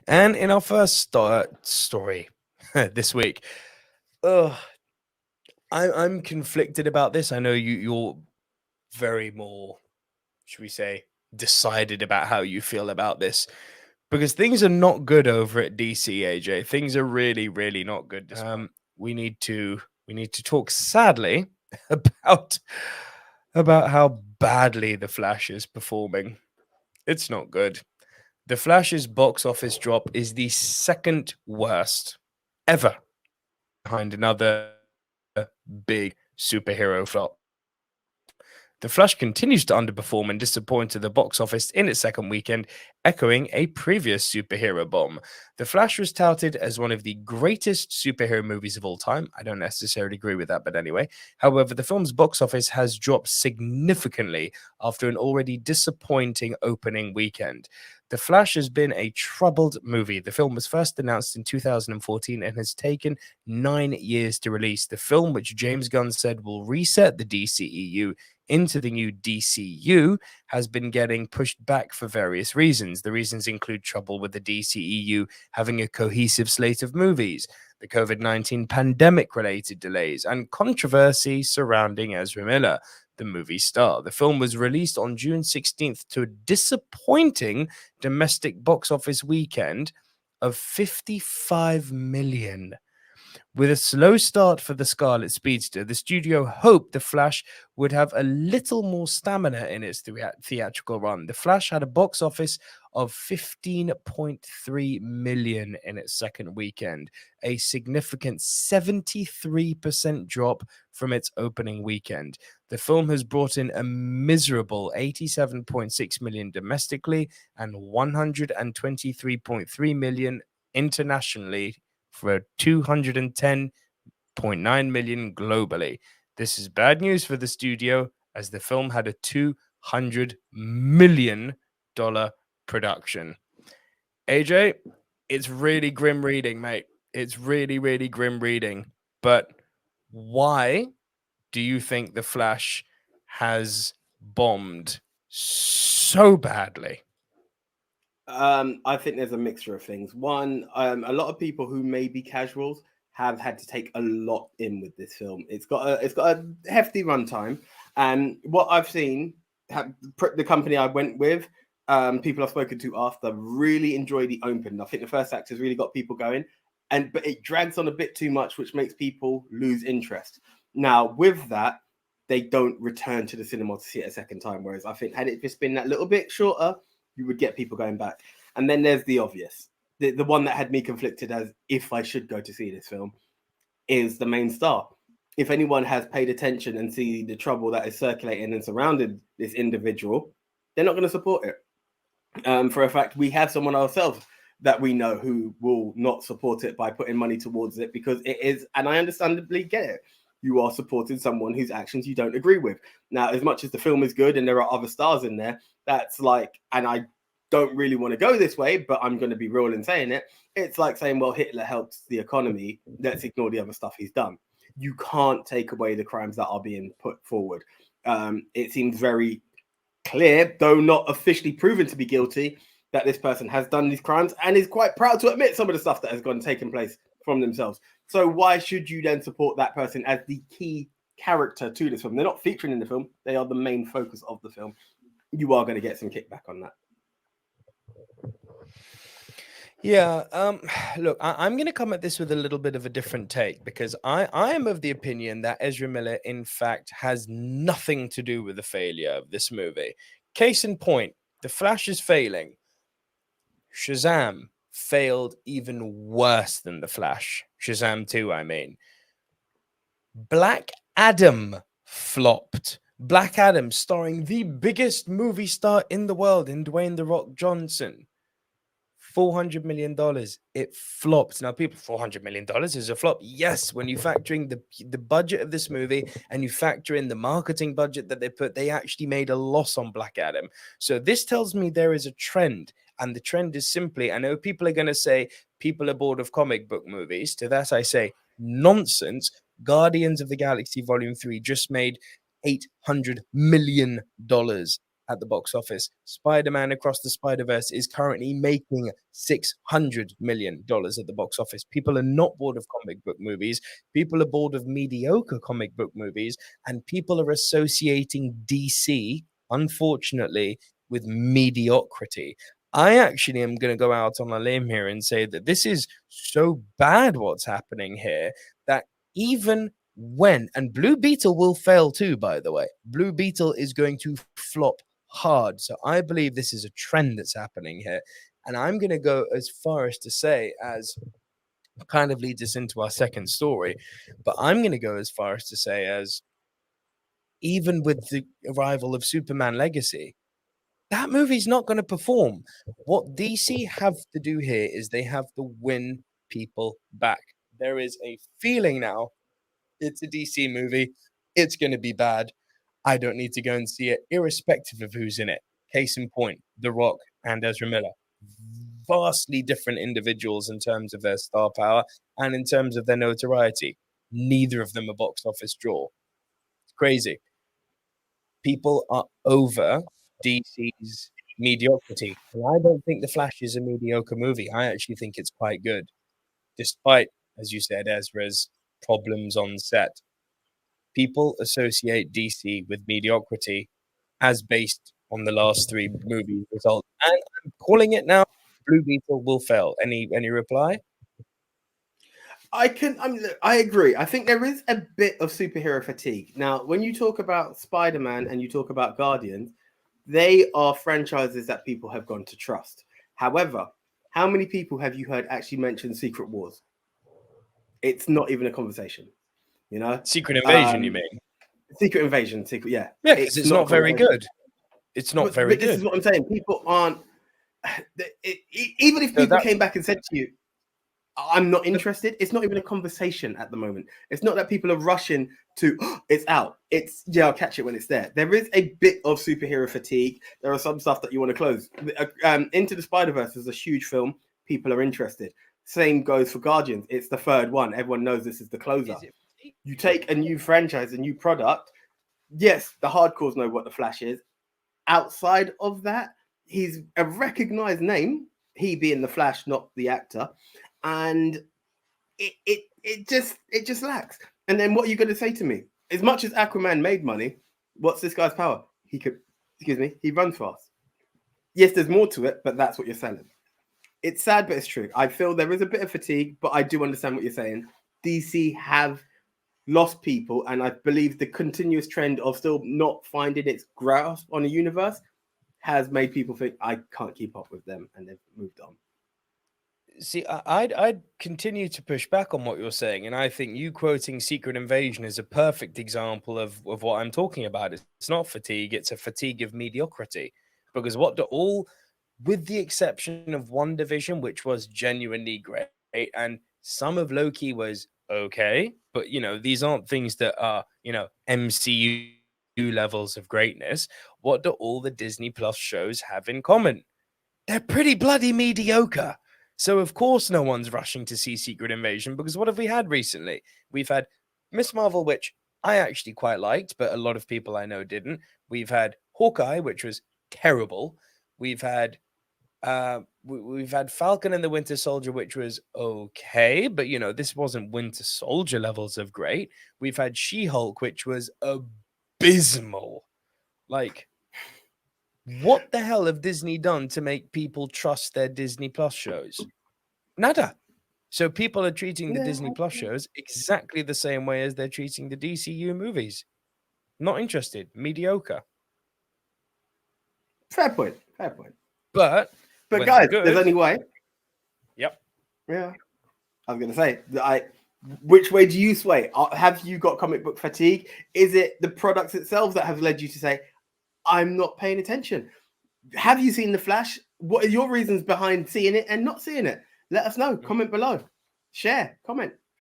And in our first story this week, ugh, I'm conflicted about this. I know you're very more, should we say, decided about how you feel about this because things are not good over at DC. AJ, things are really, really not good. We need to talk sadly about how badly the Flash is performing. It's not good. The Flash's box office drop is the second worst ever, behind another big superhero flop. The Flash continues to underperform and disappoint at the box office in its second weekend, echoing a previous superhero bomb. The Flash was touted as one of the greatest superhero movies of all time. I don't necessarily agree with that, but anyway. However, the film's box office has dropped significantly after an already disappointing opening weekend. The Flash has been a troubled movie. The film was first announced in 2014 and has taken 9 years to release. The film, which James Gunn said will reset the DCEU into the new DCU, has been getting pushed back for various reasons. The reasons include trouble with the DCEU having a cohesive slate of movies, the COVID-19 pandemic-related delays, and controversy surrounding Ezra Miller, the movie star. The film was released on June 16th to a disappointing domestic box office weekend of 55 million. With a slow start for the Scarlet Speedster, the studio hoped The Flash would have a little more stamina in its theatrical run. The Flash had a box office of 15.3 million in its second weekend, a significant 73% drop from its opening weekend. The film has brought in a miserable 87.6 million domestically and 123.3 million internationally, for 210.9 million globally. This is bad news for the studio, as the film had a $200 million production. AJ, it's really grim reading, mate. It's really, really grim reading. But why do you think The Flash has bombed so badly? I think there's a mixture of things. One, a lot of people who may be casuals have had to take a lot in with this film. It's got a hefty runtime, and what I've seen, the company I went with, people I've spoken to after really enjoy the open. I think the first act has really got people going, but it drags on a bit too much, which makes people lose interest. Now, with that, they don't return to the cinema to see it a second time. Whereas I think had it just been that little bit shorter, you would get people going back. And then there's the obvious. The one that had me conflicted as if I should go to see this film is the main star. If anyone has paid attention and see the trouble that is circulating and surrounded this individual, they're not going to support it. For a fact, we have someone ourselves that we know who will not support it by putting money towards it, because it is, and I understandably get it, you are supporting someone whose actions you don't agree with. Now, as much as the film is good and there are other stars in there, that's like, and I don't really want to go this way, but I'm going to be real in saying it. It's like saying, well, Hitler helped the economy. Let's ignore the other stuff he's done. You can't take away the crimes that are being put forward. It seems very clear, though not officially proven to be guilty, that this person has done these crimes and is quite proud to admit some of the stuff that has taken place from themselves. So why should you then support that person as the key character to this film? They're not featuring in the film. They are the main focus of the film. You are going to get some kickback on that. Yeah, look, I'm going to come at this with a little bit of a different take, because I am of the opinion that Ezra Miller, in fact, has nothing to do with the failure of this movie. Case in point, The Flash is failing. Shazam failed even worse than The Flash. Shazam 2, I mean. Black Adam flopped. Black Adam, starring the biggest movie star in the world in Dwayne "The Rock" Johnson. $400 million. It flopped. Now, people, $400 million is a flop. Yes, when you factor in the budget of this movie and you factor in the marketing budget that they actually made a loss on Black Adam. So this tells me there is a trend. And the trend is simply, I know people are going to say people are bored of comic book movies. To that I say, nonsense. Guardians of the Galaxy Volume 3 just made $800 million at the box office. Spider-Man Across the Spider-Verse is currently making $600 million at the box office. People are not bored of comic book movies. People are bored of mediocre comic book movies, and people are associating DC, unfortunately, with mediocrity. I actually am going to go out on a limb here and say that this is so bad what's happening here that even when, and Blue Beetle will fail too, by the way. Blue Beetle is going to flop hard. So I believe this is a trend that's happening here. And I'm going to go as far as to say, as kind of leads us into our second story, but I'm going to go as far as to say, as even with the arrival of Superman Legacy, that movie's not going to perform. What DC have to do here is they have to win people back. There is a feeling now it's a DC movie. It's going to be bad. I don't need to go and see it, irrespective of who's in it. Case in point, The Rock and Ezra Miller. Vastly different individuals in terms of their star power and in terms of their notoriety. Neither of them a box office draw. It's crazy. People are over DC's mediocrity. And I don't think The Flash is a mediocre movie. I actually think it's quite good, despite, as you said, Ezra's problems on set. People associate DC with mediocrity as based on the last three movie results. And I'm calling it now. Blue Beetle will fail. Any reply? I agree. I think there is a bit of superhero fatigue. Now, when you talk about Spider-Man and you talk about Guardians, they are franchises that people have gone to trust. However, how many people have you heard actually mention Secret Wars? It's not even a conversation, you know? Secret Invasion, you mean? Secret Invasion, yeah. Yeah, because it's not very good. It's not very good. This is what I'm saying. People aren't... even if people came back and said to you, I'm not interested, it's not even a conversation at the moment. It's not that people are rushing to, it's out. It's, yeah, I'll catch it when it's there. There is a bit of superhero fatigue. There are some stuff that you want to close. Into the Spider-Verse is a huge film. People are interested. Same goes for Guardians. It's the third one. Everyone knows this is the closer. You take a new franchise, a new product. Yes, the hardcores know what the Flash is. Outside of that, he's a recognized name, he being the Flash, not the actor. And it just lacks. And then what are you going to say to me? As much as Aquaman made money, what's this guy's power? He runs fast. Yes, there's more to it, but that's what you're selling. It's sad, but it's true. I feel there is a bit of fatigue, but I do understand what you're saying. DC have lost people, and I believe the continuous trend of still not finding its grasp on a universe has made people think, I can't keep up with them, and they've moved on. See, I'd continue to push back on what you're saying, and I think you quoting Secret Invasion is a perfect example of what I'm talking about. It's not fatigue, it's a fatigue of mediocrity. Because with the exception of WandaVision, which was genuinely great, and some of Loki was okay, but, these aren't things that are, MCU levels of greatness. What do all the Disney Plus shows have in common? They're pretty bloody mediocre. So, of course, no one's rushing to see Secret Invasion, because what have we had recently? We've had Miss Marvel, which I actually quite liked, but a lot of people I know didn't. We've had Hawkeye, which was terrible. We've had Falcon and the Winter Soldier, which was okay, but, this wasn't Winter Soldier levels of great. We've had She-Hulk, which was abysmal. Like, what the hell have Disney done to make people trust their Disney Plus shows? Nada. So people are treating the Disney Plus shows exactly the same way as they're treating the DCU movies. Not interested. Mediocre. Fair point. But guys, there's only way. Yep. Yeah. I was going to say, which way do you sway? Have you got comic book fatigue? Is it the products itself that have led you to say, I'm not paying attention? Have you seen The Flash? What are your reasons behind seeing it and not seeing it? Let us know. Comment below. Share. Comment.